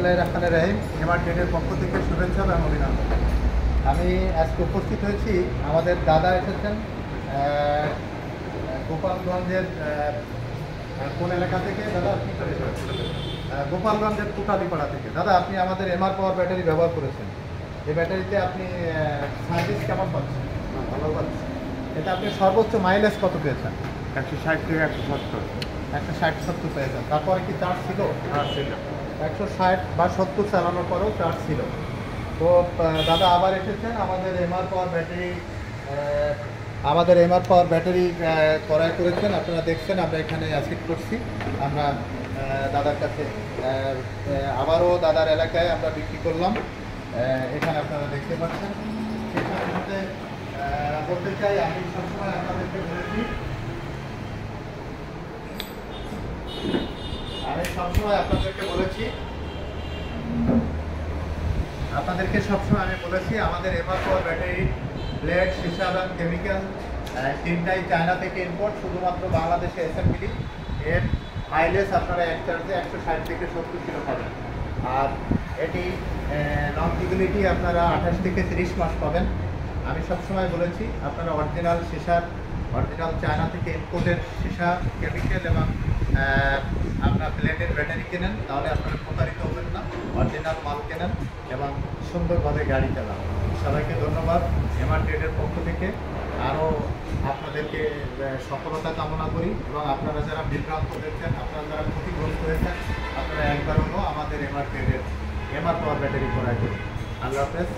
বিসমিল্লাহির রহমানির রহিম। এমআর ট্রেডের পক্ষ থেকে শুভেচ্ছা এবং অভিনন্দন। আমি আজকে উপস্থিত হয়েছি, আমাদের দাদা এসেছেন গোপালগঞ্জের কোন এলাকা থেকে? দাদা আপনি গোপালগঞ্জের কোটালীপাড়া থেকে। দাদা আপনি আমাদের এমআর পাওয়ার ব্যাটারি ব্যবহার করেছেন। এই ব্যাটারিতে আপনি সার্ভিস কেমন পাচ্ছেন? ভালো পাচ্ছি। এটা আপনি সর্বোচ্চ মাইলেজ কত পেয়েছেন? 160 থেকে 170। 160-70 পেয়েছেন। তারপরে কি চার্জ ছিল? ছিল। 160 বা 70 চালানোর পরেও চার্জ ছিল। তো দাদা আবার এসেছেন আমাদের এমআর পাওয়ার ব্যাটারি ক্রয় করেছেন। আপনারা দেখছেন আমরা এখানে অ্যাসিড করছি। আমরা দাদার কাছে আবারও দাদার এলাকায় আমরা বিক্রি করলাম। এখানে আপনারা দেখতে পাচ্ছেন। সেখানের মধ্যে বলতে চাই, আমি সবসময় আপনাদেরকে বলেছি, আমাদের এমআর পাওয়ার ব্যাটারি ব্লেড, সীসা এবং কেমিক্যাল তিনটাই চায়না থেকে ইম্পোর্ট, শুধুমাত্র বাংলাদেশে অ্যাসেম্বলি। এর মাইলেজ আপনারা এক চার্জে 160 থেকে 70 কিলো পাবেন। আর এটি লংজিবিলিটি আপনারা 28 থেকে 30 মাস পাবেন। আমি সবসময় বলেছি আপনারা অরিজিনাল সীসার, অরিজিনাল চায়না থেকে ইম্পোর্টের সীসা, কেমিক্যাল এবং আপনার ব্লেডের ব্যাটারি কেনেন, তাহলে আপনারা প্রতারিত হবেন না। অরিজিনাল মাল কেনেন এবং সুন্দরভাবে গাড়ি চালান। সবাইকে ধন্যবাদ এমআর ট্রেডের পক্ষ থেকে। আরও আপনাদেরকে সফলতা কামনা করি এবং আপনারা যারা বিভ্রান্ত হয়েছেন, আপনারা যারা ক্ষতিগ্রস্ত হয়েছেন, আপনারা একবার হলো আমাদের এমআর ট্রেডের এমআর পাওয়ার ব্যাটারি ক্রয় করুন। আল্লাহ হাফেজ।